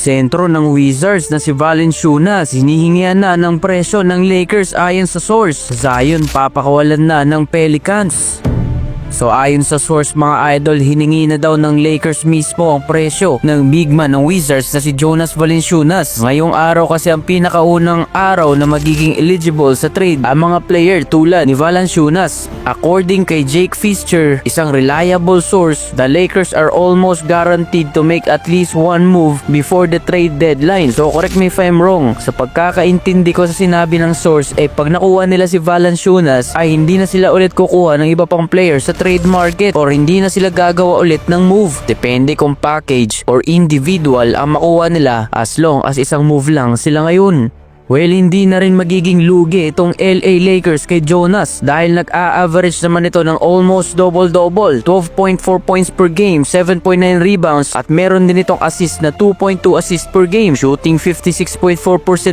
Sentro ng Wizards na si Valanciunas hinihingian na ng presyo ng Lakers ayon sa source. Zion papakawalan na ng Pelicans. So ayon sa source mga idol, hiningi na daw ng Lakers mismo ang presyo ng big man ng Wizards na si Jonas Valanciunas. Ngayong araw kasi ang pinakaunang araw na magiging eligible sa trade ang mga player tulad ni Valanciunas. According kay Jake Fischer, isang reliable source, the Lakers are almost guaranteed to make at least one move before the trade deadline. So correct me if I'm wrong, sa pagkakaintindi ko sa sinabi ng source, pag nakuha nila si Valanciunas ay hindi na sila ulit kukuha ng iba pang player sa trade market or hindi na sila gagawa ulit ng move. Depende kung package or individual ang makuha nila as long as isang move lang sila ngayon. Well, hindi na rin magiging lugi itong LA Lakers kay Jonas dahil nag-a-average naman ito ng almost double-double, 12.4 points per game, 7.9 rebounds at meron din itong assist na 2.2 assists per game, shooting 56.4%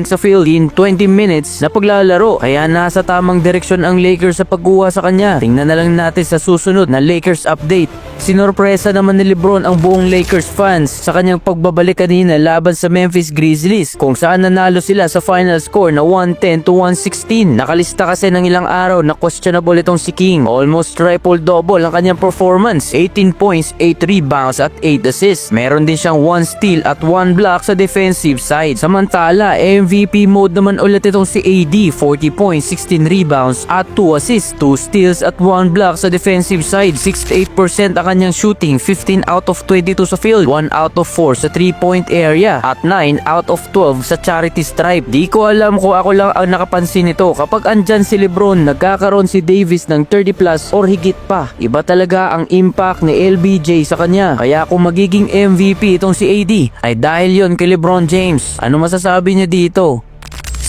sa field in 20 minutes na paglalaro. Kaya nasa tamang direksyon ang Lakers sa pagkuha sa kanya. Tingnan na lang natin sa susunod na Lakers update. Sinorpresa naman ni LeBron ang buong Lakers fans sa kanyang pagbabalik kanina laban sa Memphis Grizzlies kung saan nanalo sila sa final score na 110-116. Nakalista kasi ng ilang araw na questionable itong si King. Almost triple-double ang kanyang performance, 18 points, 8 rebounds at 8 assists. Meron din siyang 1 steal at 1 block sa defensive side. Samantala, MVP mode naman ulit itong si AD, 40 points, 16 rebounds at 2 assists, 2 steals at 1 block sa defensive side. 68% ang kanyang shooting, 15 out of 22 sa field, 1 out of 4 sa 3-point area at 9 out of 12 sa charity stripe. Di ko alam kung ako lang ang nakapansin nito. Kapag andyan si LeBron, nagkakaroon si Davis ng 30 plus or higit pa. Iba talaga ang impact ni LBJ sa kanya. Kaya kung magiging MVP itong si AD ay dahil yon kay LeBron James. Ano masasabi niya dito?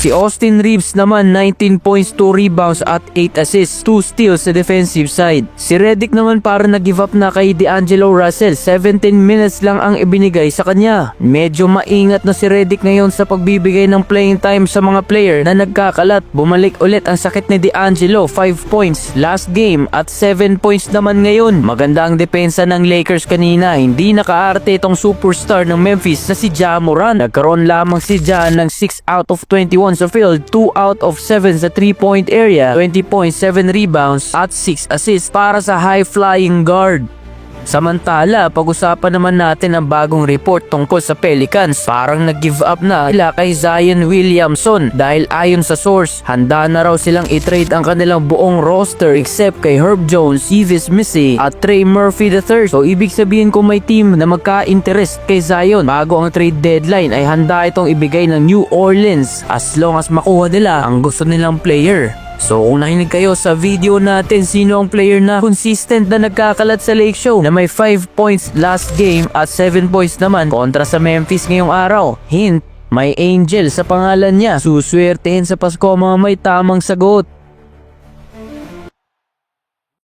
Si Austin Reeves naman 19 points, 2 rebounds at 8 assists, 2 steals sa defensive side. Si Redick naman para nag-give up na kay D'Angelo Russell, 17 minutes lang ang ibinigay sa kanya. Medyo maingat na si Redick ngayon sa pagbibigay ng playing time sa mga player na nagkakalat. Bumalik ulit ang sakit ni D'Angelo, 5 points last game at 7 points naman ngayon. Maganda ang depensa ng Lakers kanina, hindi nakaarte itong superstar ng Memphis na si Ja Morant. Nagkaroon lamang si Ja ng 6 out of 21 sa field, 2 out of 7 sa 3-point area, 20.7 rebounds at 6 assists para sa high-flying guard. Samantala, pag-usapan naman natin ang bagong report tungkol sa Pelicans. Parang nag-give up na sila kay Zion Williamson dahil ayon sa source, handa na raw silang i-trade ang kanilang buong roster except kay Herb Jones, Yves Missi at Trey Murphy III. So ibig sabihin kung may team na magka-interest kay Zion bago ang trade deadline ay handa itong ibigay ng New Orleans as long as makuha nila ang gusto nilang player. So kung nakinig kayo sa video natin, sino ang player na consistent na nagkakalat sa Lake Show na may 5 points last game at 7 points naman kontra sa Memphis ngayong araw? Hint, may Angel sa pangalan niya. Suswertehin sa Pasko mga may tamang sagot.